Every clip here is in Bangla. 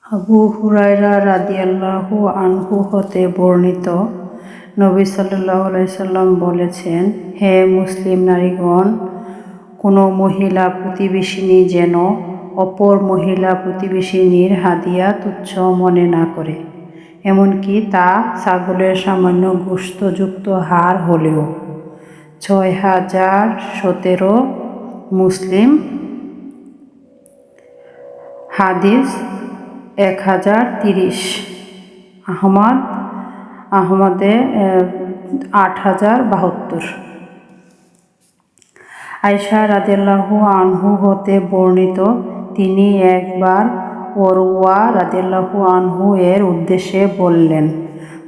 আবু হুরায়রা রাদিয়াল্লাহু আনহু হতে বর্ণিত, নবী সাল্লাল্লাহু আলাইহি সাল্লাম বলেছেন, হে মুসলিম নারীগণ, কোনো মহিলা প্রতিবেশিনী যেন অপর মহিলা প্রতিবেশিনীর হাদিয়া তুচ্ছ মনে না করে, এমনকি তা ছাগলের সামান্য গোশতযুক্ত হাড় হলেও। 6017 মুসলিম, হাদিস 1030, আহমদে 8072। আয়েশা রাদিয়াল্লাহু আনহু হতে বর্ণিত, তিনি একবার ওরওয়া রাদিয়াল্লাহু আনহু এর উদ্দেশ্যে বললেন,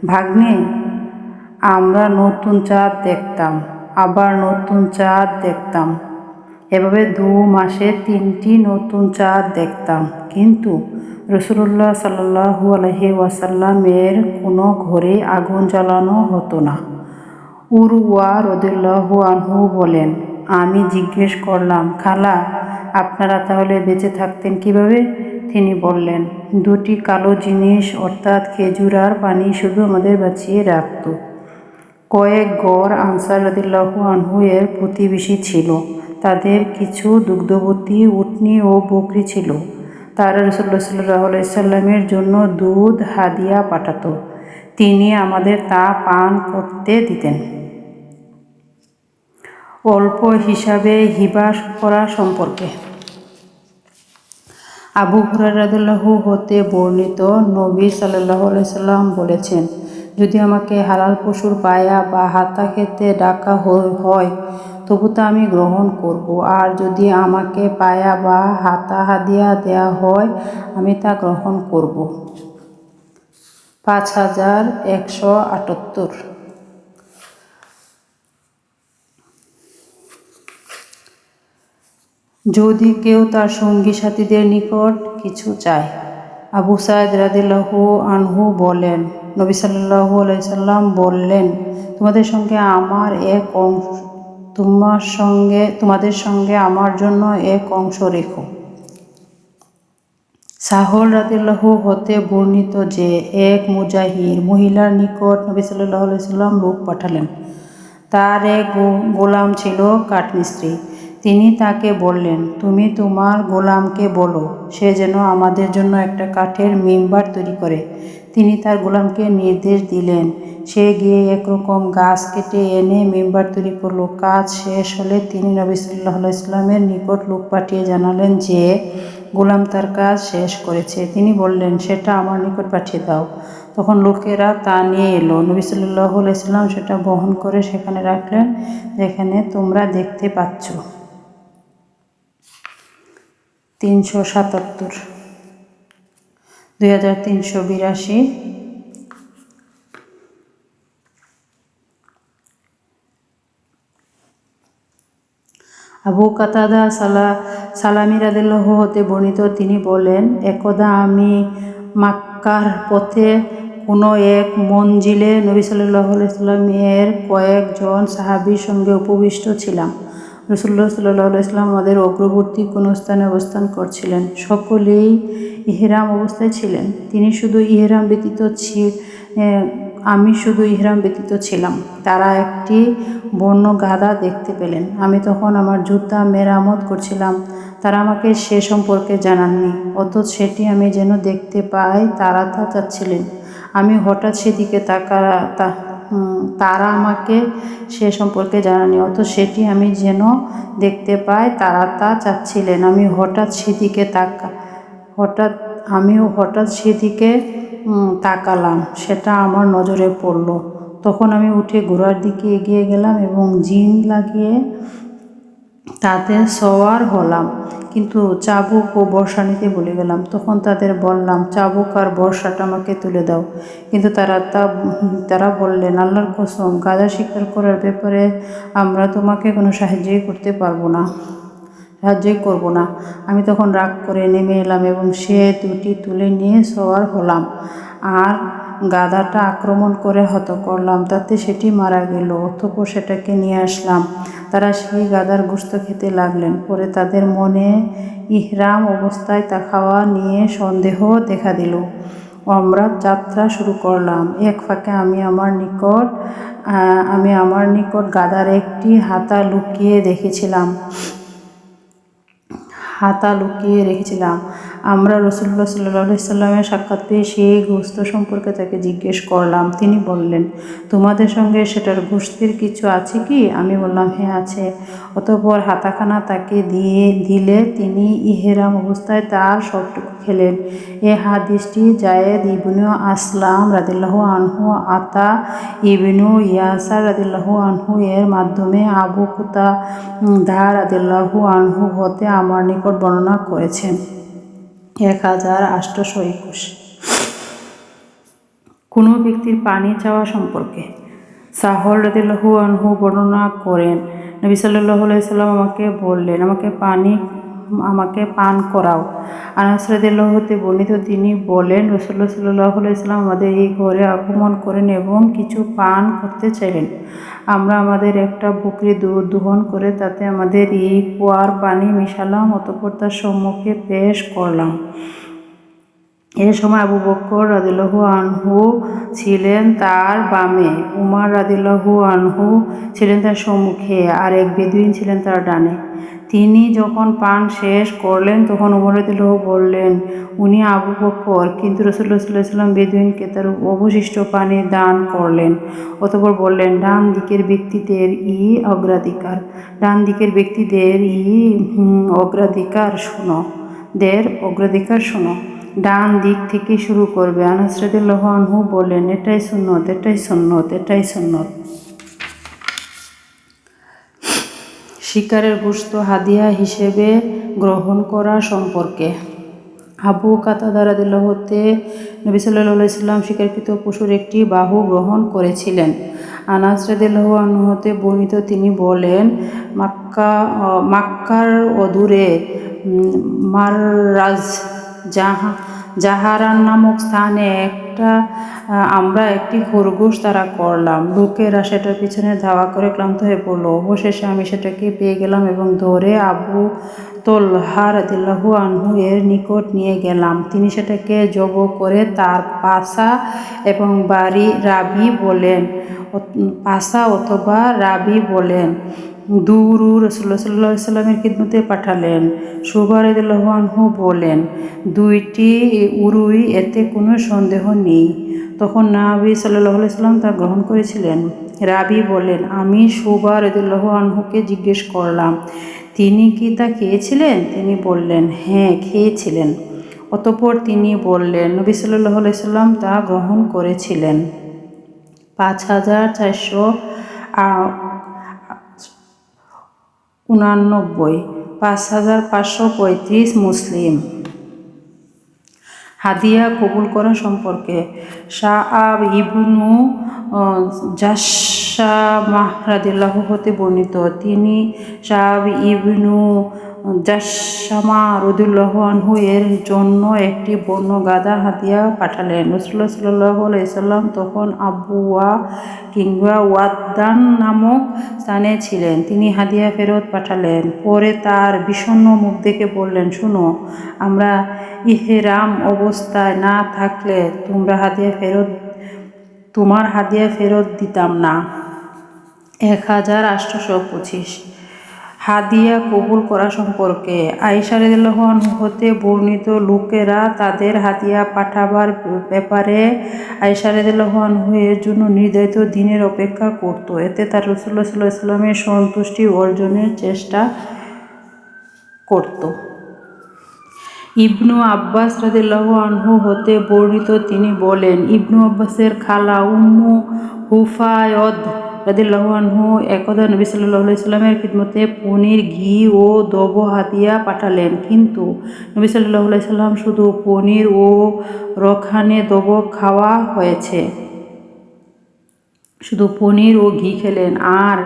ভাগ্নে, আমরা নতুন চাঁদ দেখতাম, আবার নতুন চাঁদ দেখতাম, এভাবে 2 মাসে 3টি নতুন চাঁদ দেখতাম, কিন্তু রাসূলুল্লাহ সাল্লাল্লাহু আলাইহি ওয়াসাল্লাম এর কোনো ঘরে আগুন জ্বালানো হতো না। উরওয়া রাদিয়াল্লাহু আনহু বলেন, আমি জিজ্ঞেস করলাম, খালা, আপনারা তাহলে বেঁচে থাকতেন কিভাবে? তিনি বললেন, 2টি কালো জিনিস অর্থাৎ খেজুর আর পানি শুধু আমাদের বাঁচিয়ে রাখত। কয়েক গড় আনসার রাদিয়াল্লাহু আনহু এর প্রতিবেশী ছিল, তাদের কিছু দুগ্ধবতী উটনী ও বকরি ছিল। তারা রাসূলুল্লাহ সাল্লাল্লাহু আলাইহি সাল্লামের জন্য দুধ হাদিয়া পাঠাত, তিনি আমাদের তা পান করতে দিতেন। অল্প হিসাবে হিবা করা সম্পর্কে আবু হুরায়রা রাদিয়াল্লাহু হতে বর্ণিত, নবী সাল্লাল্লাহু আলাইহি সাল্লাম বলেছেন, যদি আমাকে হালাল পশুর পায়া বা হাতা খেতে ডাকা হয় তবু তা আমি গ্রহণ করব, আর যদি আমাকে পায়া বা হাতা হাদিয়া দেয়া হয় আমি তা গ্রহণ করব। 5178। যদি কেউ তার সঙ্গী সাথীদের নিকট কিছু চায়। আবু সাঈদ রাদিয়াল্লাহু আনহু বলেন, নবী সাল্লাল্লাহু আলাইহি সাল্লাম বললেন, তোমাদের সঙ্গে আমার জন্য এক অংশ রেখো। সাহল রাদিয়াল্লাহু হতে বর্ণিত যে, এক মুজাহির মহিলার নিকট নবী সাল্লাল্লাহু আলাইহি সাল্লাম লোক পাঠালেন। তার এক গোলাম ছিল কাঠমিস্ত্রি। তিনি তাকে বললেন, তুমি তোমার গোলামকে বলো সে যেন আমাদের জন্য একটা কাঠের মিম্বার তৈরি করে। তিনি তার গোলামকে নির্দেশ দিলেন। সে গিয়ে একরকম গাছ কেটে এনে মিম্বার তৈরি করল। কাজ শেষ হলে তিনি নবী সাল্লাল্লাহু আলাইহি সাল্লামের নিকট লোক পাঠিয়ে জানালেন যে গোলাম তার কাজ শেষ করেছে। তিনি বললেন, সেটা আমার নিকট পাঠিয়ে দাও। তখন লোকেরা তা নিয়ে এলো। নবী সাল্লাল্লাহু আলাইহি সাল্লাম সেটা বহন করে সেখানে রাখলেন, যেখানে তোমরা দেখতে পাচ্ছ। 377, 2382। আবু কাতাদা সালামী রাদিয়াল্লাহু হতে বর্ণিত, তিনি বলেন, একদা আমি মক্কার পথে কোনো এক মঞ্জিলে নবী সাল্লাল্লাহু আলাইহি সাল্লাম এর কয়েকজন সাহাবীর সঙ্গে উপবিষ্ট ছিলাম। রাসূলুল্লাহ সাল্লাল্লাহু আলাইহি সাল্লাম আমাদের অগ্রবর্তী কোনো স্থানে অবস্থান করছিলেন। সকলেই ইহরাম অবস্থায় ছিলেন। আমি শুধু ইহরাম ব্যতীত ছিলাম। তারা একটি বন্য গাধা দেখতে পেলেন। আমি তখন আমার জুতা মেরামত করছিলাম। তারা আমাকে সে সম্পর্কে জানাননি, অথচ সেটি আমি যেন দেখতে পাই তারা তা চাচ্ছিলেন। আমি হঠাৎ সেদিকে তারা আমাকে সে সম্পর্কে জানাননি, অথচ সেটি আমি যেন দেখতে পাই তারা তা চাচ্ছিলেন। হঠাৎ সেদিকে তাকালাম, সেটা আমার নজরে পড়ল। তখন আমি উঠে ঘোড়ার দিকে এগিয়ে গেলাম এবং জিন লাগিয়ে তাতে সওয়ার হলাম, কিন্তু চাবুক ও বর্শা নিতে ভুলে গেলাম। তখন তাদের বললাম, চাবুক আর বর্শাটা আমাকে তুলে দাও। কিন্তু তারা বললেন, আল্লাহর কসম, গাধা শিকার করার ব্যাপারে আমরা তোমাকে কোনো সাহায্যই করব না। আমি তখন রাগ করে নেমে এলাম এবং সে দুটি তুলে নিয়ে সওয়ার হলাম আর গাধাটা আক্রমণ করে হত করলাম, তাতে সেটি মারা গেল। অতঃপর সেটাকে নিয়ে আসলাম। তারা সেই গাধার গোশত খেতে লাগলেন। পরে তাদের মনে ইহরাম অবস্থায় তা খাওয়া নিয়ে সন্দেহ দেখা দিল। আমরা যাত্রা শুরু করলাম। এক ফাঁকে আমি আমার নিকট গাধার একটি হাতা লুকিয়ে রেখেছিলাম। আমরা রাসূলুল্লাহ সাল্লাল্লাহু আলাইহি সাল্লামের সাক্ষাৎ পেয়ে সেই গোশত সম্পর্কে তাকে জিজ্ঞেস করলাম। তিনি বললেন, তোমাদের সঙ্গে সেটার গোশতের কিছু আছে কি? আমি বললাম, হ্যাঁ আছে। অতঃপর হাতাখানা তাকে দিলে তিনি ইহরাম অবস্থায় তার সবটুকু খেলেন। এ হাদিসটি যায়েদ ইবনু আসলাম রাদিয়াল্লাহু আনহু আতা ইবনু ইয়াসার রাদিয়াল্লাহু আনহু এর মাধ্যমে আবু কুতাদা রাদিয়াল্লাহু আনহু হতে আমার নিকট বর্ণনা করেছেন। 1821 কোনো ব্যক্তির পানি চাওয়া সম্পর্কে সাহল রাদিয়াল্লাহু আনহু বর্ণনা করেন, নবী সাল্লাল্লাহু আলাইহি সাল্লাম আমাকে বললেন, আমাকে পান করাও। আনাস রাদিয়াল্লাহু হতে বর্ণিত, তিনি বলেন, রাসূলুল্লাহ সাল্লাল্লাহু আলাইহি সাল্লাম আমাদের এই ঘরে আগমন করেন এবং কিছু পান করতে চাইলেন। আমরা আমাদের একটা বকরি দুধ দোহন করে তাতে আমাদের এই কুয়ার পানি মিশালাম, অতঃপর তার সম্মুখে পেশ করলাম। এ সময় আবু বকর রাদিয়াল্লাহু আনহু ছিলেন তার বামে, উমর রাদিয়াল্লাহু আনহু ছিলেন তার সম্মুখে, আর এক বেদুইন ছিলেন তার ডানে। তিনি যখন পান শেষ করলেন তখন উমর রাদিয়াল্লাহু বললেন, উনি আবু বকর। কিন্তু রাসূলুল্লাহ সাল্লাল্লাহু আলাইহি ওয়াসাল্লাম বেদুইনকে তার অবশিষ্ট পানি দান করলেন। অতঃপর বললেন, ডান দিকের ব্যক্তিদের অগ্রাধিকার শোনো। ডান দিক থেকে শুরু করবে। আনাস রাদিয়াল্লাহু আনহু বলেন, এটাই সুন্নত। শিকারের গোশত হাদিয়া হিসেবে গ্রহণ করা সম্পর্কে আবু কাতাদা রাদিয়াল্লাহু হতে নবী সাল্লাল্লাহু আলাইহি সাল্লাম শিকারকৃত পশুর একটি বাহু গ্রহণ করেছিলেন। আনাস রাদিয়াল্লাহু আনহু হতে বর্ণিত, তিনি বলেন, মক্কার অদূরে মাররাজ জাহারান নামক স্থানে আমরা একটি খরগোশ তাড়া করলাম। লোকেরা সেটার পিছনে ধাওয়া করে ক্লান্ত হয়ে পড়ল। অবশেষে আমি সেটাকে পেয়ে গেলাম এবং ধরে আবু তলহা রাদিয়াল্লাহু আনহু এর নিকট নিয়ে গেলাম। তিনি সেটাকে জব করে তার পাছা এবং রাবি বলেন দুরু রাসূলুল্লাহ সাল্লাল্লাহু আলাইহি সাল্লামের খিদমতে পাঠালেন। শুবা রাদিয়াল্লাহু আনহু বলেন, দুইটি উরুই, এতে কোনো সন্দেহ নেই। তখন নবী সাল্লাল্লাহু আলাইহি সাল্লাম তা গ্রহণ করেছিলেন। রাবি বলেন, আমি শুবা রাদিয়াল্লাহু আনহুকে জিজ্ঞেস করলাম, তিনি কি তা খেয়েছিলেন? তিনি বললেন, হ্যাঁ খেয়েছিলেন। অতঃপর তিনি বললেন, নবী সাল্লাল্লাহু আলাইহি সাল্লাম তা গ্রহণ করেছিলেন। 5535 মুসলিম। হাদিয়া কবুল করা সম্পর্কে শাআব ইবনু জাশশামাহ রাদিয়াল্লাহু হতে বর্ণিত, তিনি শাআব ইবনু জাশশামা রাদিয়াল্লাহু আনহু এর জন্য একটি বন্য গাধা হাদিয়া পাঠালেন। রাসূলুল্লাহ সাল্লাল্লাহু আলাইহি সাল্লাম তখন আবওয়া কিংবা ওয়াদ্দান নামক স্থানে ছিলেন। তিনি হাদিয়া ফেরত পাঠালেন। পরে তার বিষণ্ণ মুখ দেখে বললেন, শোনো, আমরা ইহরাম অবস্থায় না থাকলে তোমার হাদিয়া ফেরত দিতাম না। 1825 হাদিয়া কবুল করা সম্পর্কে আয়েশা রাদিয়াল্লাহু আনহা হতে বর্ণিত, লোকেরা তাদের হাদিয়া পাঠাবার ব্যাপারে আয়েশা রাদিয়াল্লাহু আনহা এর জন্য নির্ধারিত দিনের অপেক্ষা করত। এতে তার রাসূলুল্লাহ সাল্লাল্লাহু আলাইহি ওয়াসাল্লামের সন্তুষ্টি অর্জনের চেষ্টা করত। ইবনু আব্বাস রাদিয়াল্লাহু আনহু হতে বর্ণিত, তিনি বলেন, ইবনু আব্বাসের খালা উম্মু হুফায়দ রাদিয়াল্লাহু আনহু একদা নবী সাল্লাল্লাহু আলাইহি সাল্লামের খিদমতে পনির, ঘি ও দব হাদিয়া পাঠালেন। কিন্তু নবী সাল্লাল্লাহু আলাইহি সাল্লাম শুধু পনির ও রখানে দব খাওয়া হয়েছে। শুধু পনির ও ঘি খেলেন আর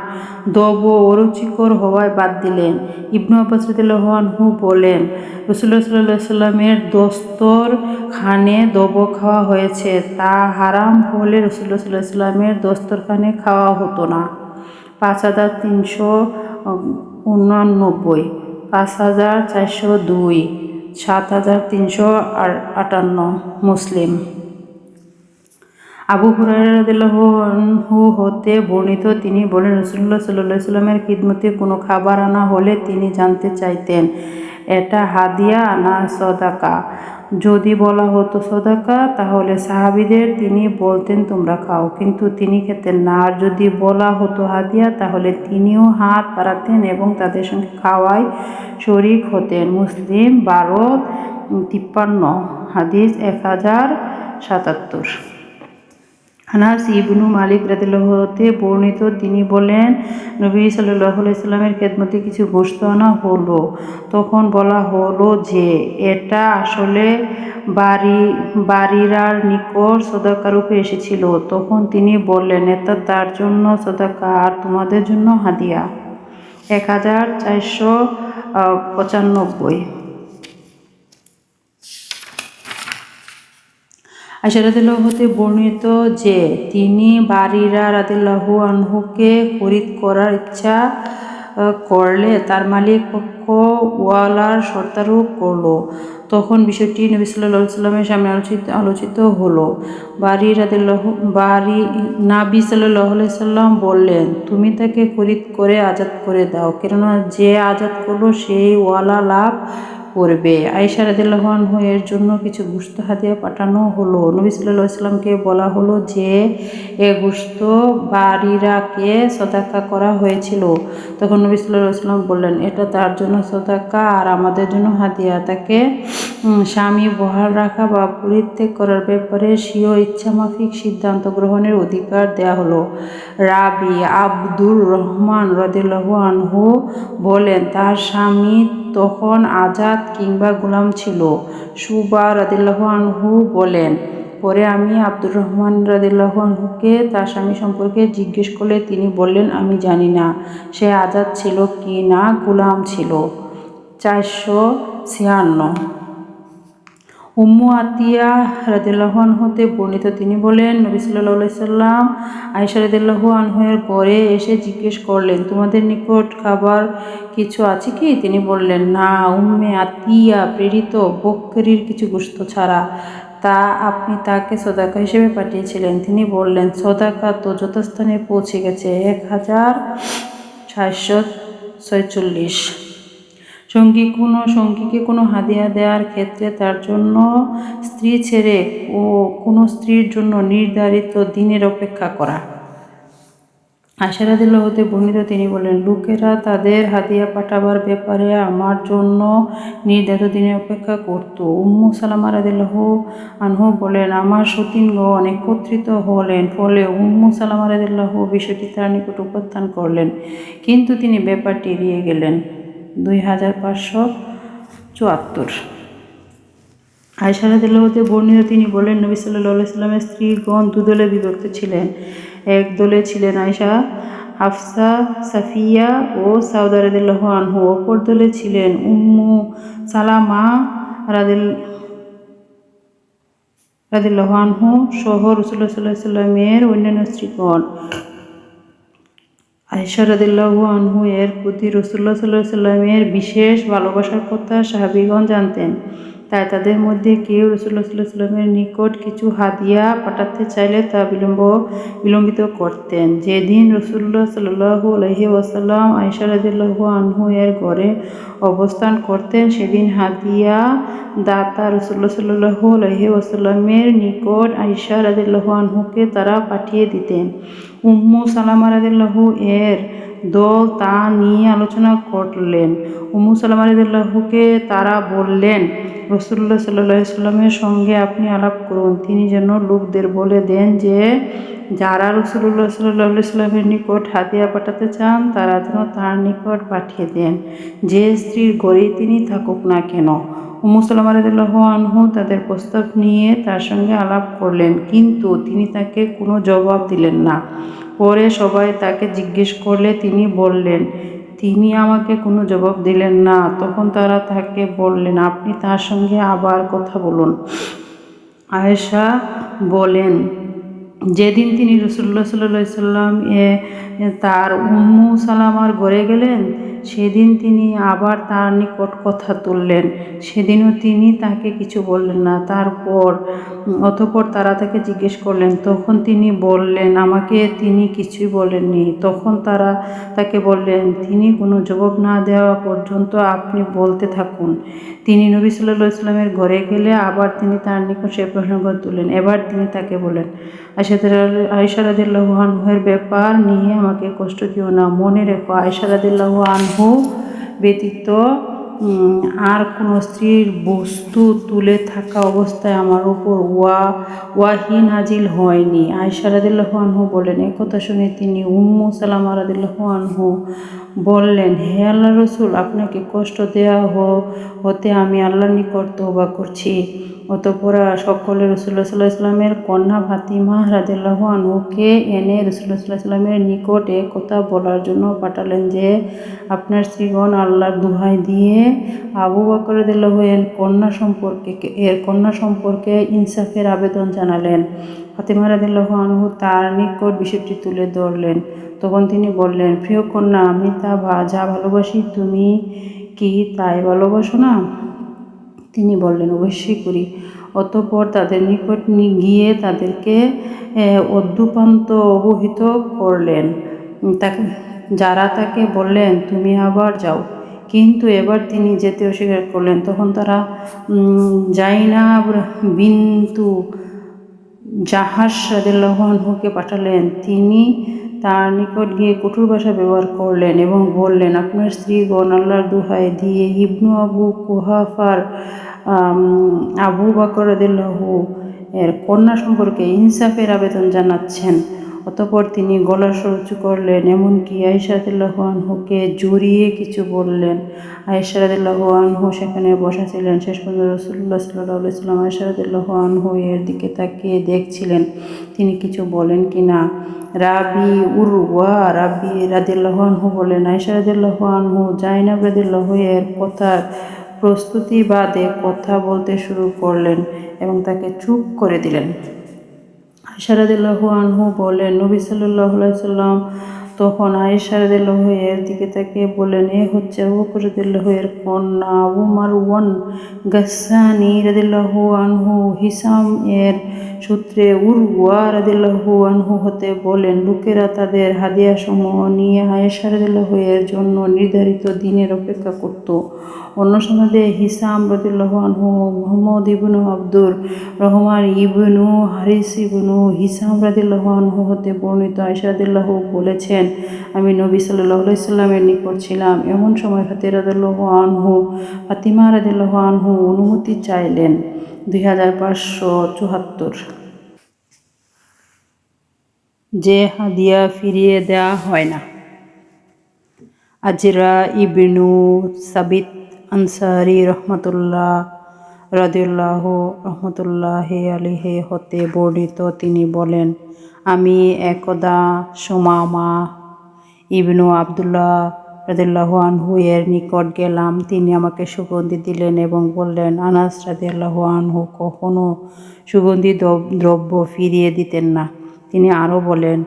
দব অরুচিকর হওয়ায় বাদ দিলেন। ইবনু আব্বাস রাদিয়াল্লাহু আনহু বলেন, রাসূলুল্লাহ সাল্লাল্লাহু আলাইহি ওয়াসাল্লামের দস্তরখানে দব খাওয়া হয়েছে, তা হারাম হলে রাসূলুল্লাহ সাল্লাল্লাহু আলাইহি ওয়াসাল্লামের দস্তরখানে খাওয়া হতো না। 5389, 5402, 7358 মুসলিম। আবু হুরায়রা রাদিয়াল্লাহু আনহু হতে বর্ণিত, তিনি বলেন, রাসূলুল্লাহ সাল্লাল্লাহু আলাইহি ওয়াসাল্লামের খিদমতে কোনো খাবার আনা হলে তিনি জানতে চাইতেন, এটা হাদিয়া না সদাকা। যদি বলা হতো সদাকা, তাহলে সাহাবীদের তিনি বলতেন তোমরা খাও, কিন্তু তিনি খেতেন না। আর যদি বলা হতো হাদিয়া, তাহলে তিনিও হাত বাড়াতেন এবং তাদের সঙ্গে খাওয়ায় শরীক হতেন। মুসলিম 1253, হাদিস 1077। আনাস ইবনু মালিক রাদিয়াল্লাহু হতে বর্ণিত, তিনি বলেন, নবী সাল্লাল্লাহু আলাইহি ওয়াসাল্লামের খেদমতে কিছু গোশত আনা হলো। তখন বলা হলো যে, এটা আসলে বারিরার নিকট সদকা রূপে এসেছিল। তখন তিনি বললেন, এটা তার জন্য সদকা আর তোমাদের জন্য হাদিয়া। 1495। আয়েশা রাদিয়াল্লাহু হতে বর্ণিত যে, তিনি বারিরা রাদিয়াল্লাহু আনহুকে খরিদ করার ইচ্ছা করলে তার মালিক পক্ষ ওয়ালার শর্তারোপ করল। তখন বিষয়টি নবী সাল্লাল্লাহু আলাইহি ওয়াসাল্লামের সামনে আলোচিত হলো। নবী সাল্লাল্লাহু আলাইহি ওয়াসাল্লাম বললেন, তুমি তাকে খরিদ করে আজাদ করে দাও, কেননা যে আজাদ করলো সেই ওয়ালা লাভ করবে। আয়েশা রাদিয়াল্লাহু আনহু এর জন্য কিছু গোশত হাদিয়া পাঠানো হলো। নবী সাল্লাল্লাহু আলাইহি ওয়াসাল্লামকে বলা হলো যে, এ গোশত বারিরাকে সদাকা করা হয়েছিল। তখন নবী সাল্লাল্লাহু আলাইহি ওয়াসাল্লাম বললেন, এটা তার জন্য সদাকা আর আমাদের জন্য হাদিয়া। তাকে স্বামী বহাল রাখা বা পরিত্যাগ করার ব্যাপারে স্বীয় ইচ্ছামাফিক সিদ্ধান্ত গ্রহণের অধিকার দেয়া হলো। রাবি আব্দুর রহমান রাদিয়াল্লাহু আনহু বলেন, তার স্বামী তখন আজাদ কিংবা গোলাম ছিল। শুবা রাদিয়াল্লাহু আনহু বলেন, পরে আমি আব্দুর রহমান রাদিয়াল্লাহু আনহুকে তার স্বামী সম্পর্কে জিজ্ঞেস করলে তিনি বললেন, আমি জানি না সে আজাদ ছিল কি না গোলাম ছিল। 456। উম্মু আতিয়া রাদিয়াল্লাহু আনহা হতে বর্ণিত, তিনি বলেন, নবী সাল্লাল্লাহু আলাইহি ওয়াসাল্লাম আয়েশা রাদিয়াল্লাহু আনহার ঘরে এসে জিজ্ঞেস করলেন, তোমাদের নিকট খাবার কিছু আছে কি? তিনি বললেন, না, উম্মে আতিয়া প্রেরিত বকরীর কিছু গোশত ছাড়া। তা আপনি তাকে সদাকা হিসেবে পাঠিয়েছিলেন। তিনি বললেন, সদাকা তো যথাস্থানে পৌঁছে গেছে। 1746। সঙ্গীকে কোনো হাদিয়া দেওয়ার ক্ষেত্রে তার জন্য স্ত্রী ছেড়ে কোনো স্ত্রীর জন্য নির্ধারিত দিনের অপেক্ষা করা। আয়েশা রাদিয়াল্লাহু হতে বর্ণিত, তিনি বলেন, লোকেরা তাদের হাদিয়া পাঠাবার ব্যাপারে আমার জন্য নির্ধারিত দিনের অপেক্ষা করত। উম্মু সালামা রাদিয়াল্লাহু আনহু বলেন, আমার সতীনগণ একত্রিত হলেন, ফলে উম্মু সালামা রাদিয়াল্লাহু বিষয়টি তার নিকট উপস্থান করলেন, কিন্তু তিনি ব্যাপারটি এড়িয়ে গেলেন। 2574। আয়েশা রাদিয়াল্লাহু হতে বর্ণিত, তিনি বলেন, নবী সাল্লাল্লাহু আলাইহি ওয়াসাল্লামের স্ত্রীগণ দুদলে বিভক্ত ছিলেন। এক দলে ছিলেন আয়েশা, হাফসা, সাফিয়া ও সাউদা রাদিয়াল্লাহু আনহু। অপর দলে ছিলেন উম্মু সালামা রাদিয়াল্লাহু আনহু সহ রাসূলুল্লাহ সাল্লাল্লাহু আলাইহি ওয়াসাল্লামের অন্যান্য স্ত্রীগণ। আয়েশা রাদিয়াল্লাহু আনহু এর প্রতি রাসূলুল্লাহ সাল্লাল্লাহু আলাইহি ওয়াসাল্লামের বিশেষ ভালোবাসার কথা সাহাবীগণ জানতেন। তাই তাদের মধ্যে কেউ রাসূলুল্লাহ সাল্লাল্লাহু আলাইহি ওয়াসাল্লামের নিকট কিছু হাদিয়া পাঠাতে চাইলে তা বিলম্বিত করতেন। যেদিন রাসূলুল্লাহ সাল্লাল্লাহু আলাইহি ওয়াসাল্লাম আয়েশা রাদিয়াল্লাহু আনহু এর ঘরে অবস্থান করতেন, সেদিন হাদিয়া দাতা রাসূলুল্লাহ সাল্লাল্লাহু আলাইহি ওয়াসাল্লামের নিকট আয়েশা রাদিয়াল্লাহু আনহুকে তারা পাঠিয়ে দিতেন। উম্মু সালামা রাদিয়াল্লাহু এর দল তা নিয়ে আলোচনা করলেন। উম্মু সালামা রাদিয়াল্লাহুকে তারা বললেন, রাসূলুল্লাহ সাল্লাল্লাহু আলাইহি ওয়াসাল্লামের সঙ্গে আপনি আলাপ করুন, তিনি যেন লোকদের বলে দেন যে, যারা রাসূলুল্লাহ সাল্লাল্লাহু আলাইহি ওয়াসাল্লামের নিকট হাদিয়া পাঠাতে চান তারা যেন তার নিকট পাঠিয়ে দেন, যে স্ত্রীর ঘরেই তিনি থাকুক না কেন। উম্মু সালামা রাদিয়াল্লাহু আনহু তাদের প্রস্তাব নিয়ে তার সঙ্গে আলাপ করলেন, কিন্তু তিনি তাকে কোনো জবাব দিলেন না। পরে সবাই তাকে জিজ্ঞেস করলে তিনি বললেন, তিনি আমাকে কোনো জবাব দিলেন না। তখন তারা তাকে বললেন, আপনি তার সঙ্গে আবার কথা বলুন। আয়েশা বলেন, যেদিন তিনি রাসূলুল্লাহ সাল্লাল্লাহু আলাইহি ওয়াসাল্লাম তার উম্মু সালামার ঘরে গেলেন, সেদিন তিনি আবার তার নিকট কথা তুললেন। সেদিনও তিনি তাকে কিছু বললেন না। অতঃপর তারা তাকে জিজ্ঞেস করলেন, তখন তিনি বললেন, আমাকে তিনি কিছুই বলেননি। তখন তারা তাকে বললেন, তিনি কোনো জবাব না দেওয়া পর্যন্ত আপনি বলতে থাকুন। তিনি নবী সাল্লাল্লাহু আলাইহি ওয়াসাল্লামের ঘরে গেলে আবার তিনি তার নিকট সে প্রসঙ্গ তুললেন। এবার তিনি তাকে বললেন, আয়েশা রাদিয়াল্লাহু আনহুর ব্যাপার নিয়ে আমাকে কষ্ট দিও না। মনে রেখো, আয়েশা রাদিয়াল্লাহু আনহু ব্যতীত আর কোনো স্ত্রীর বস্তু তুলে থাকা অবস্থায় আমার উপর ওয়াহী নাজিল হয়নি। আয়েশা রাদিয়াল্লাহু আনহু বলেন, একথা শুনে তিনি উম্মু সালামা রাদিয়াল্লাহু আনহু বললেন, হে আল্লাহর রাসূল, আপনাকে কষ্ট দেয়া হতে আমি আল্লাহর নিকট তওবা করছি। অতঃপর সকলে রাসূলুল্লাহ সাল্লাল্লাহু আলাইহি ওয়াসাল্লামের কন্যা ফাতিমা রাদিয়াল্লাহু আনহুকে এনে রাসূলুল্লাহ সাল্লাল্লাহু আলাইহি ওয়াসাল্লামের নিকট এ কথা বলার জন্য পাঠালেন যে, আপনার স্ত্রীগণ আল্লাহর দোহাই দিয়ে আবু বকর রাদিয়াল্লাহু এর কন্যা সম্পর্কে ইনসাফের আবেদন জানালেন। ফাতিমা রাদিয়াল্লাহু আনহু তার নিকট বিষয়টি তুলে ধরলেন। তখন তিনি বললেন, প্রিয় কন্যা, আমি যা ভালোবাসি তুমি কি তাই ভালোবাসো না? তিনি বললেন, অবশ্যই করি। অতঃপর তাদের নিকট গিয়ে তাদেরকে অদ্যুপান্ত অবহিত করলেন। যারা তাকে বললেন, তুমি আবার যাও। কিন্তু এবার তিনি যেতে অস্বীকার করলেন। তখন তারা জাইনাব বিনতু জাহাশ রাদিয়াল্লাহু আনহুকে পাঠালেন। তিনি তার নিকট গিয়ে কঠোর ভাষা ব্যবহার করলেন এবং বললেন, আপনার স্ত্রীগণ আল্লাহর দোহাই দিয়ে ইবনু আবু কুহাফার আবু বকর রাদিয়াল্লাহু এর কন্যা সম্পর্কে ইনসাফের আবেদন জানাচ্ছেন। অতঃপর তিনি গলা স্বর উঁচু করলেন, এমনকি আয়েশা রাদিয়াল্লাহু আনহুকে জড়িয়ে কিছু বললেন। আয়েশা রাদিয়াল্লাহু আনহু সেখানে বসা ছিলেন। শেষ পর্যন্ত রাসূলুল্লাহ সাল্লাল্লাহু আলাইহি ওয়াসাল্লাম আয়েশা রাদিয়াল্লাহু আনহু এর দিকে তাকিয়ে দেখছিলেন তিনি কিছু বলেন কিনা। রাবি রাদিয়াল্লাহু আনহু বলেন, আয়েশা রাদিয়াল্লাহু আনহু জাইনাব রাদিয়াল্লাহু এর কথার প্রস্তুতি বাদে কথা বলতে শুরু করলেন এবং তাকে চুপ করে দিলেন। আয়েশা রাদিয়াল্লাহু আনহু বলেন, নবী সাল্লাল্লাহু আলাইহি ওয়াসাল্লাম তখন আয়েশা রাদিয়াল্লাহু এর দিকে তাকিয়ে বললেন, এ হচ্ছে আবু বকর রাদিয়াল্লাহু এর কন্যা আবু মারওয়ান গাসসানী রাদিয়াল্লাহু আনহু। হিসাম এর সূত্রে উরওয়া রাদিয়াল্লাহু আনহু হতে বলেন, লোকেরা তাদের হাদিয়াসমূহ নিয়ে আয়েশা রাদিয়াল্লাহু এর জন্য নির্ধারিত দিনের অপেক্ষা করত। অন্য সনদে হিসাম রাদিয়াল্লাহু আনহু মুহাম্মদ ইবনু আব্দুর রহমান ইবনু হারিস ইবনু হিসাম রাদিয়াল্লাহু আনহু হতে বর্ণিত, আয়েশা রাদিয়াল্লাহু বলেছেন, আমি নবী সাল্লাল্লাহু আলাইহি ওয়াসাল্লামের নিকট ছিলাম। এমন সময় ফাতিমা রাদিয়াল্লাহু আনহু অনুমতি চাইলেন। 2574 যে হাদিয়া ফিরিয়ে দেয়া হয় না। আজরা ইবনু সাবিত আনসারী রহমতুল্লাহি আলাইহি হতে বর্ণিত, তিনি বলেন, আমি একদা সুমামা ইবনু আব্দুল্লাহ রাদিয়াল্লাহু আনহু এর নিকট গেলাম। তিনি আমাকে সুগন্ধি দিলেন এবং বললেন, আনাস রাদিয়াল্লাহু আনহু কখনো সুগন্ধি দ্রব্য ফিরিয়ে দিতেন না। তিনি আরও বলেন,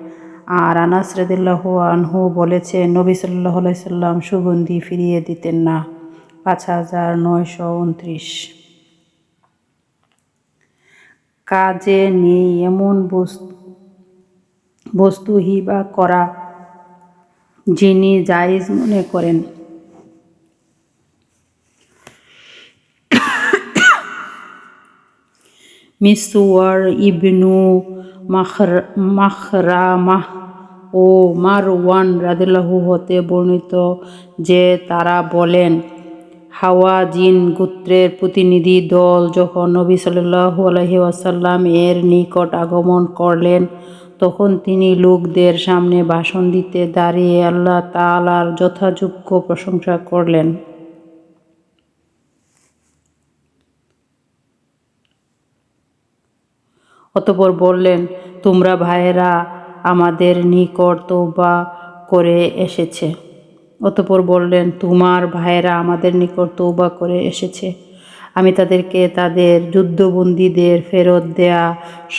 আর আনাস রাদিয়াল্লাহু আনহু বলেছেন, নবী সাল্লাল্লাহু আলাইহি ওয়াসাল্লাম সুগন্ধি ফিরিয়ে দিতেন না। 5929 কাজে নেই এমন বস্তু হিবা করা যিনি জায়েজ মনে করেন। মিসওয়ার ইবনু মাখরামাহ ও মারওয়ান রাদিয়াল্লাহু হতে বর্ণিত যে তারা বলেন, হাওয়াজিন গোত্রের প্রতিনিধি দল যখন নবী সাল্লাল্লাহু আলাইহি ওয়াসাল্লাম এর নিকট আগমন করলেন, তখন তিনি লোকদের সামনে ভাষণ দিতে দাঁড়িয়ে আল্লাহ তাআলার যথাযোগ্য প্রশংসা করলেন। অতঃপর বললেন, তোমরা ভাইয়েরা, আমাদের নিকট তওবা করে এসেছে। অতঃপর বললেন, তোমার ভাইয়েরা আমাদের নিকট তওবা করে এসেছে। আমি তাদেরকে তাদের যুদ্ধবন্দীদের ফেরত দেয়া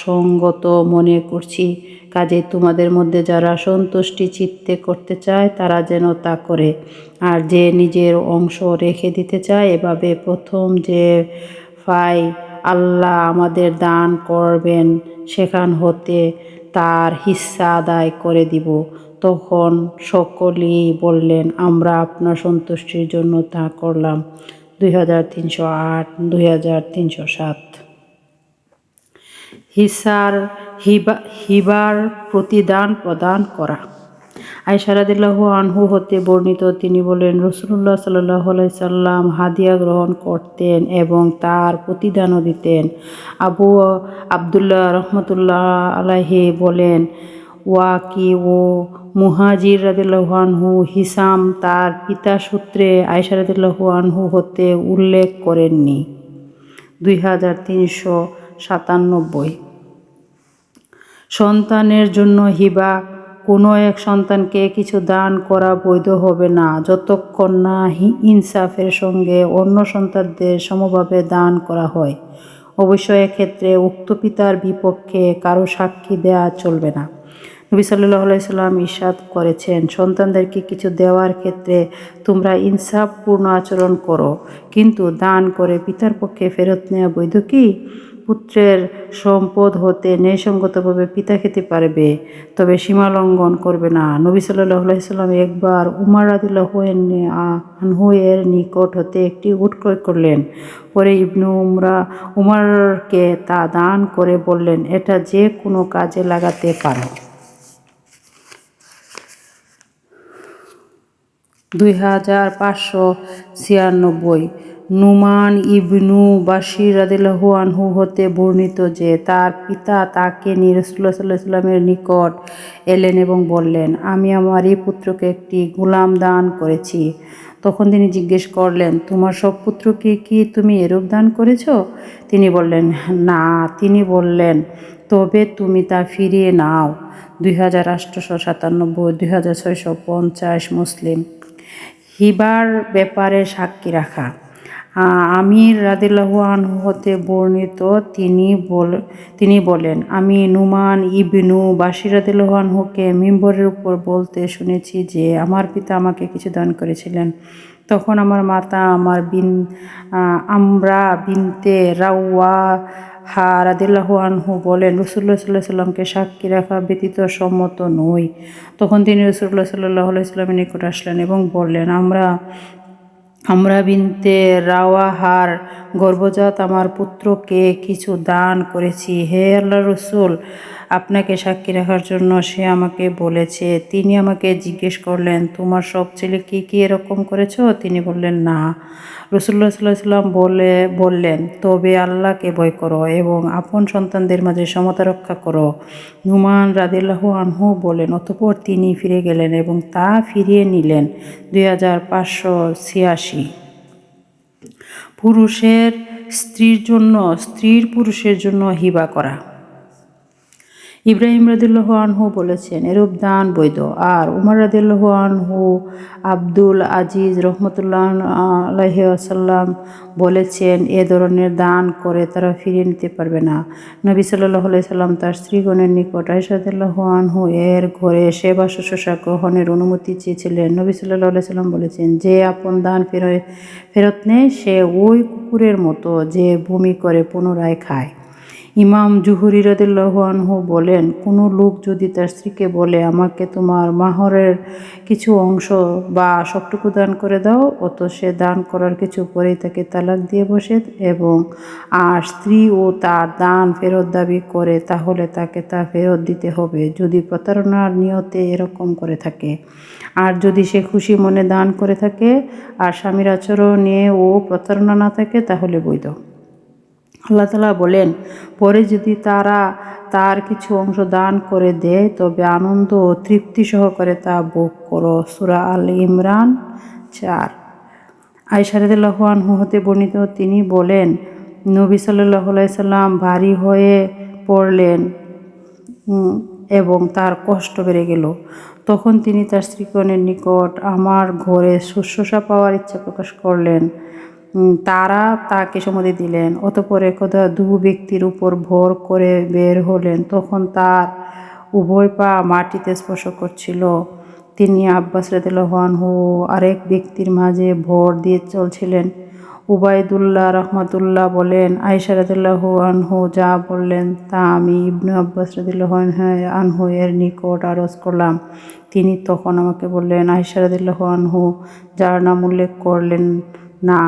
সঙ্গত মনে করছি। কাজেই তোমাদের মধ্যে যারা সন্তুষ্টি চিত্তে করতে চায় তারা যেন তা করে, আর যে নিজের অংশ রেখে দিতে চায় এভাবে প্রথম যে ফাই আল্লাহ আমাদের দান করবেন সেখান হতে তার হিস্সা আদায় করে দিব। তখন সকলেই বললেন, আমরা আপনার সন্তুষ্টির জন্য তা করলাম। 2308, 2307। হিবার প্রতিদান প্রদান করা। আয়েশা রাদিয়াল্লাহু আনহু হতে বর্ণিত, তিনি বলেন, রাসূলুল্লাহ সাল্লাল্লাহু আলাইহি সাল্লাম হাদিয়া গ্রহণ করতেন এবং তার প্রতিদানও দিতেন। আবু আব্দুল্লাহ রহমতুল্লাহ আলাইহি বলেন, ওয়াকি ও মুহাজির রাদিয়াল্লাহু আনহু হিসাম তার পিতা সূত্রে আয়েশা রাদিয়াল্লাহু আনহু হতে উল্লেখ করেননি। 2397। সন্তানের জন্য হিবা। কোনো এক সন্তানকে কিছু দান করা বৈধ হবে না যতক্ষণ না ইনসাফের সঙ্গে অন্য সন্তানদের সমভাবে দান করা হয়। অবশ্য এক্ষেত্রে উক্ত পিতার বিপক্ষে কারো সাক্ষী দেয়া চলবে না। নবী সাল্লাল্লাহু আলাইহি সাল্লাম ইরশাদ করেছেন, সন্তানদেরকে কিছু দেওয়ার ক্ষেত্রে তোমরা ইনসাফপূর্ণ আচরণ করো, কিন্তু দান করে পিতার পক্ষে ফেরত নেওয়া বৈধ কি? পুত্রের সম্পদ হতে ন্যায়সঙ্গতভাবে পিতা খেতে পারবে, তবে সীমা লঙ্ঘন করবে না। নবী সাল্লাল্লাহু আলাইহি সাল্লাম একবার উমর রাদিয়াল্লাহু আনহু এর নিকট হতে একটি উট ক্রয় করলেন। পরে ইবনু উমরকে তা দান করে বললেন, এটা যে কোনো কাজে লাগাতে পারো। 2596। নুমান ইবনু বাশির রাদিয়াল্লাহু আনহু হতে বর্ণিত যে তার পিতা তাকে নিয়ে রাসূলুল্লাহ সাল্লাল্লাহু আলাইহি ওয়াসাল্লামের নিকট এলেন এবং বললেন, আমি আমার এই পুত্রকে একটি গোলাম দান করেছি। তখন তিনি জিজ্ঞেস করলেন, তোমার সব পুত্রকে কি তুমি এরূপ দান করেছ? তিনি বললেন, না। তিনি বললেন, তবে তুমি তা ফিরিয়ে নাও। 2897, 2650 মুসলিম। হিবার ব্যাপারে সাক্ষী রাখা। আমির রাদিয়াল্লাহু আনহু হতে বর্ণিত, তিনি বলেন, আমি নুমান ইবনু বাশির রাদিয়াল্লাহু আনহুকে মিম্বরের উপর বলতে শুনেছি যে আমার পিতা আমাকে কিছু দান করেছিলেন। তখন আমার মাতা আমরা বিনতে রাওয়াহা রাদিয়াল্লাহু আনহু বলেন, রাসূলুল্লাহ সাল্লাল্লাহু আলাইহি সাল্লামকে সাক্ষী রাখা ব্যতীত সম্মত নই। তখন তিনি রাসূলুল্লাহ সাল্লাল্লাহু আলাইহি সাল্লামের নিকট আসলেন এবং বললেন, আমরা বিনতে রাওয়াহার গর্ভজাত আমার পুত্রকে কিছু দান করেছি। হে আল্লাহর রাসূল, আপনাকে সাক্ষী রাখার জন্য সে আমাকে বলেছে। তিনি আমাকে জিজ্ঞেস করলেন, তোমার সব ছেলে কি এরকম করেছ? তিনি বললেন, না। রাসূলুল্লাহ সাল্লাল্লাহু আলাইহি সাল্লাম বললেন, তবে আল্লাহকে ভয় করো এবং আপন সন্তানদের মাঝে সমতা রক্ষা করো। নুমান রাদিয়াল্লাহু আনহু বলেন, অতঃপর তিনি ফিরে গেলেন এবং তা ফিরিয়ে নিলেন। 2586। পুরুষের স্ত্রীর পুরুষের জন্য হিবা করা। ইব্রাহিম রাদিয়াল্লাহু আনহু বলেছেন, এরূপ দান বৈধ। আর উমর রাদিয়াল্লাহু আনহু আব্দুল আজিজ রাহমাতুল্লাহ আলাইহি ওয়াসাল্লাম বলেছেন, এ ধরনের দান করে তারা ফিরিয়ে নিতে পারবে না। নবী সাল্লাল্লাহু আলাইহি সাল্লাম তার স্ত্রীগণের নিকট আয়েশা রাদিয়াল্লাহু আনহু এর ঘরে সেবা শুশ্রূষা গ্রহণের অনুমতি চেয়েছিলেন। নবী সাল্লাল্লাহু আলাইহি সাল্লাম বলেছেন, যে আপন দান ফেরত নেয় সে ওই কুকুরের মতো যে বমি করে পুনরায় খায়। ইমাম জুহরি রাদিয়াল্লাহু আনহু বলেন, কোনো লোক যদি তার স্ত্রীকে বলে, আমাকে তোমার মাহরের কিছু অংশ বা সবটুকু দান করে দাও, অত সে দান করার কিছু পরেই তাকে তালাক দিয়ে বসে এবং আর স্ত্রী ও তার দান ফেরত দাবি করে, তাহলে তাকে তা ফেরত দিতে হবে যদি প্রতারণার নিয়তে এরকম করে থাকে। আর যদি সে খুশি মনে দান করে থাকে আর স্বামীর আচরণে ও প্রতারণা না থাকে তাহলে বৈধ। আল্লাহ তাআলা বলেন, পরে যদি তারা তার কিছু অংশ দান করে দেয় তবে আনন্দ ও তৃপ্তি সহকারে তা ভোগ করো। সূরা আল ইমরান 4। আয়েশা রাদিয়াল্লাহু আনহা হতে বর্ণিত, তিনি বলেন, নবী সাল্লাল্লাহু আলাইহি সাল্লাম ভারী হয়ে পড়লেন এবং তার কষ্ট বেড়ে গেল। তখন তিনি তার স্ত্রীগণের নিকট আমার ঘরে শুশ্রূষা পাওয়ার ইচ্ছা প্রকাশ করলেন। তারা তাকে সম্মতি দিলেন। অতঃপর একদা দু ব্যক্তির উপর ভর করে বের হলেন। তখন তার উভয় পা মাটিতে স্পর্শ করছিল। তিনি আব্বাস রাদিয়াল্লাহু আনহু আরেক ব্যক্তির মাঝে ভর দিয়ে চলছিলেন। উবাইদুল্লাহ রহমাতুল্লাহ বলেন, আয়েশা রাদিয়াল্লাহু আনহু যা বললেন তা আমি ইবনু আব্বাস রাদিয়াল্লাহু আনহু এর নিকট আরজ করলাম। তিনি তখন আমাকে বললেন, আয়েশা রাদিয়াল্লাহু আনহু যার নাম উল্লেখ করলেন না,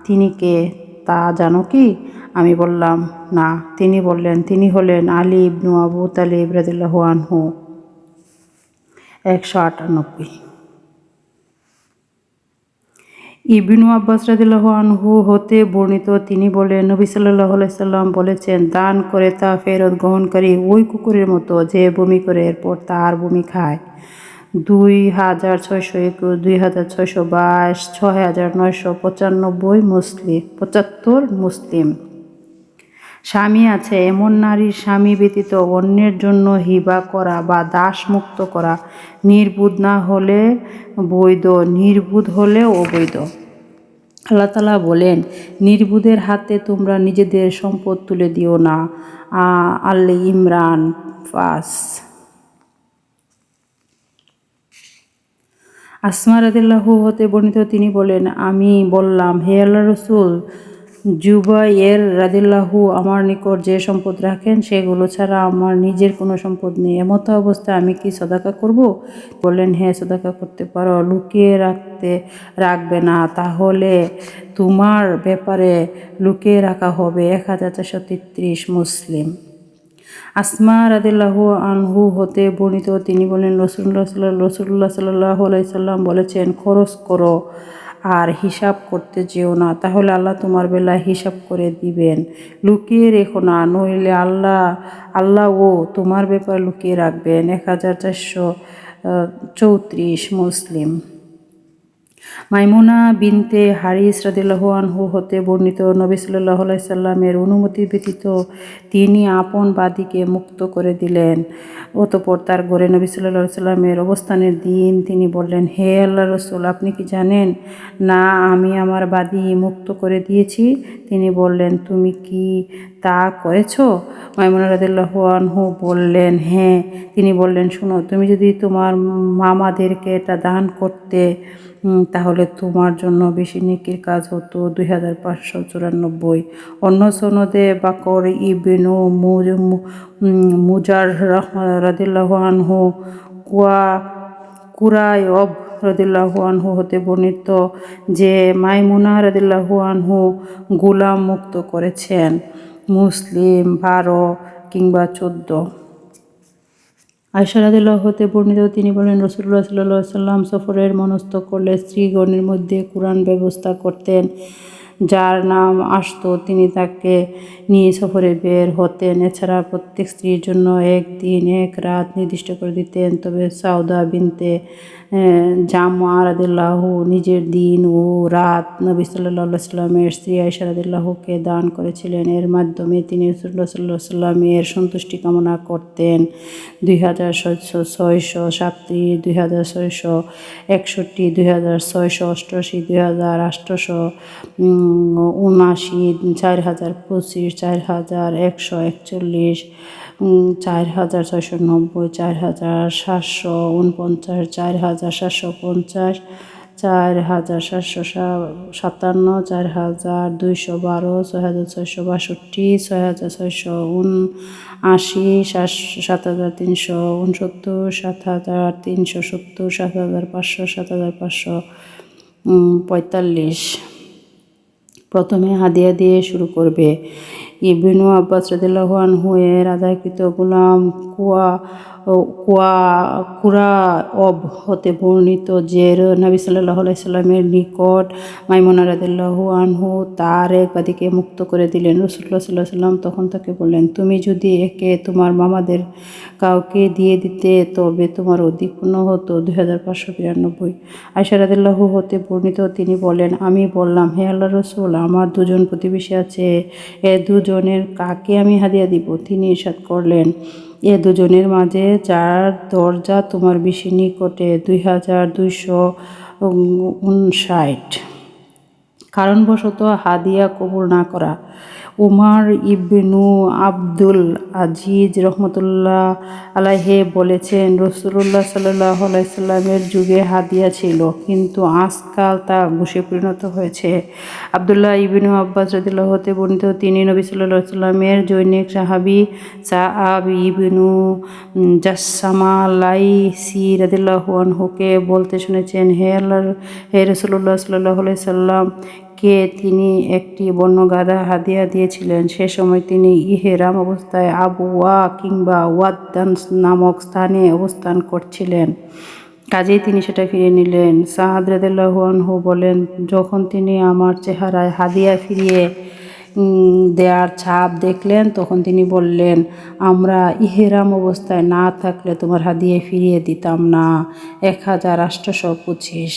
তিনি কে তা জানো কি? আমি বললাম, না। তিনি বললেন, তিনি হলেন আলী ইবনু আবু তালিব রাদিয়াল্লাহু আনহু। 198। ইবনু আব্বাস রাদিয়াল্লাহু আনহু হতে বর্ণিত, তিনি বলেন, নবী সাল্লাল্লাহু আলাইহি সাল্লাম বলেছেন, দান করে তা ফেরত গ্রহণকারী ওই কুকুরের মতো যে বমি করে এরপর তার বমি খায়। 2621, 2622, 6975 মুসলিম। স্বামী আছে এমন নারীর স্বামী ব্যতীত অন্যের জন্য হিবা করা বা দাস মুক্ত করা নির্বুধ না হলে বৈধ, নির্বুধ হলে অবৈধ। আল্লাহ তাআলা বলেন, নির্বুধের হাতে তোমরা নিজেদের সম্পদ তুলে দিও না। আল ইমরান 5। আসমা রাদিয়াল্লাহু হতে বর্ণিত, তিনি বলেন, আমি বললাম, হে আল্লাহর রাসূল, জুবাইর রাদিয়াল্লাহু আমার নিকট যে সম্পদ রাখেন সেগুলো ছাড়া আমার নিজের কোনো সম্পদ নেই। এমতো অবস্থায় আমি কি সদাকা করব? বললেন, হ্যাঁ, সদাকা করতে পারো, লুকিয়ে রাখবে না, তাহলে তোমার ব্যাপারে লুকিয়ে রাখা হবে। 1433 মুসলিম। আসমা রাদিয়াল্লাহু আনহু হতে বর্ণিত, তিনি বলেন, রাসূলুল্লাহ সাল্লাল্লাহু আলাইহি সাল্লাম বলেছেন, খরচ করো আর হিসাব করতে যেও না, তাহলে আল্লাহ তোমার বেলায় হিসাব করে দিবেন। লুকিয়ে রেখো না, নইলে আল্লাহও তোমার ব্যাপারে লুকিয়ে রাখবেন। 1434 মুসলিম। মাইমুনা বিনতে হারিস রাদিয়াল্লাহু আনহু হতে বর্ণিত, নবী সাল্লাল্লাহু আলাইহি সাল্লামের অনুমতি ব্যতীত তিনি আপন বাদীকে মুক্ত করে দিলেন। অতঃপর তার ঘরে নবী সাল্লাল্লাহু আলাইহি সাল্লামের অবস্থানের দিন তিনি বললেন, হে আল্লাহর রাসূল, আপনি কি জানেন না আমি আমার বাদী মুক্ত করে দিয়েছি? তিনি বললেন, তুমি কি তা করেছ? মাইমুনা রাদিয়াল্লাহু আনহু বললেন, হ্যাঁ। তিনি বললেন, শোনো, তুমি যদি তোমার মামাদেরকে এটা দান করতে তাহলে তোমার জন্য বেশি নেকির কাজ হতো। 2594। অন্য সনদে বাকর ইবনু মুজার রাদিয়াল্লাহু আনহু কুরায়ব রাদিয়াল্লাহু আনহু হতে বর্ণিত যে মাইমুনা রাদিয়াল্লাহু আনহু গোলাম মুক্ত করেছেন। মুসলিম 12 কিংবা 14। আয়েশা রাদিয়াল্লাহু হতে বর্ণিত, তিনি বলেন, রাসূলুল্লাহ সাল্লাল্লাহু আলাইহি সাল্লাম সফরের মনস্থ করলে স্ত্রীগণের মধ্যে কুরআন ব্যবস্থা করতেন। যার নাম আসত তিনি তাকে নিয়ে সফরে বের হতেন। এছাড়া প্রত্যেক স্ত্রীর জন্য এক দিন এক রাত নির্দিষ্ট করে দিতেন। তবে সাউদা বিনতে জামআ রাদিয়াল্লাহু নিজের দিন ও রাত নবী সাল্লাল্লাহু আলাইহি সাল্লামের স্ত্রী আয়েশা রাদিয়াল্লাহুকে দান করেছিলেন। এর মাধ্যমে তিনি রাসূলুল্লাহ সাল্লাল্লাহু আলাইহি সাল্লামের সন্তুষ্টি কামনা করতেন। 2637, 2661, 2688, 2879, 4025, 4141, 4690, 4749, 4750, 4757, 4212, 6662, 6679, 7369, 7370, 7500, 7545। প্রথমে হাদিয়া দিয়ে শুরু করবে। ইবনু আব্বাস রাদিয়াল্লাহু আনহু এর আদায়কৃত গোলাম কুরায়ব হতে বর্ণিত যে নবী সাল্লাল্লাহু আলাইহি সাল্লামের নিকট মাইমুনা রাদিয়াল্লাহু আনহু তার এক বাদীকে মুক্ত করে দিলেন। রাসূলুল্লাহ সাল্লাল্লাহু আলাইহি সাল্লাম তখন তাকে বললেন, তুমি যদি একে তোমার মামাদের কাউকে দিয়ে দিতে তবে তোমার অধিক পূর্ণ হতো। 2592। আয়েশা রাদিয়াল্লাহু হতে বর্ণিত, তিনি বলেন, আমি বললাম, হে আল্লাহর রাসূল, আমার দুজন প্রতিবেশী আছে, এ দুজন দুজনের কাকে আমি হাদিয়া দিব? তিনি ইরশাদ করলেন, এ দুজনের মাঝে যার দরজা তোমার বেশি নিকটে 2259। কারণবশত হাদিয়া কবুল না করা। উমার ইবনু আব্দুল আজিজ রহমতুল্লাহ আলাইহি বলেছেন, রাসূলুল্লাহ সাল্লাল্লাহু আলাইহি সাল্লামের যুগে হাদিয়া ছিল, কিন্তু আজকাল তা ঘুষে পরিণত হয়েছে। আব্দুল্লাহ ইবনু আব্বাস রাদিয়াল্লাহু হতে বর্ণিত, তিনি নবী সাল্লাল্লাহু আলাইহি সাল্লামের জনৈক সাহাবী সাআব ইবনু জাসসামা লাইসি রাদিয়াল্লাহু আনহুকে বলতে শুনেছেন, হে রাসূলুল্লাহ সাল্লাল্লাহু আলাইহি সাল্লাম কে তিনি একটি বন্য গাধা হাদিয়া দিয়েছিলেন। সে সময় তিনি ইহরাম অবস্থায় আবওয়া কিংবা ওয়াদ্দান নামক স্থানে অবস্থান করছিলেন, কাজেই তিনি সেটা ফিরিয়ে নিলেন। সাআদ রাদিয়াল্লাহু আনহু বলেন, যখন তিনি আমার চেহারায় হাদিয়া ফিরিয়ে দেয়ার ছাপ দেখলেন, তখন তিনি বললেন, আমরা ইহরাম অবস্থায় না থাকলে তোমার হাদিয়া ফিরিয়ে দিতাম না। 1825।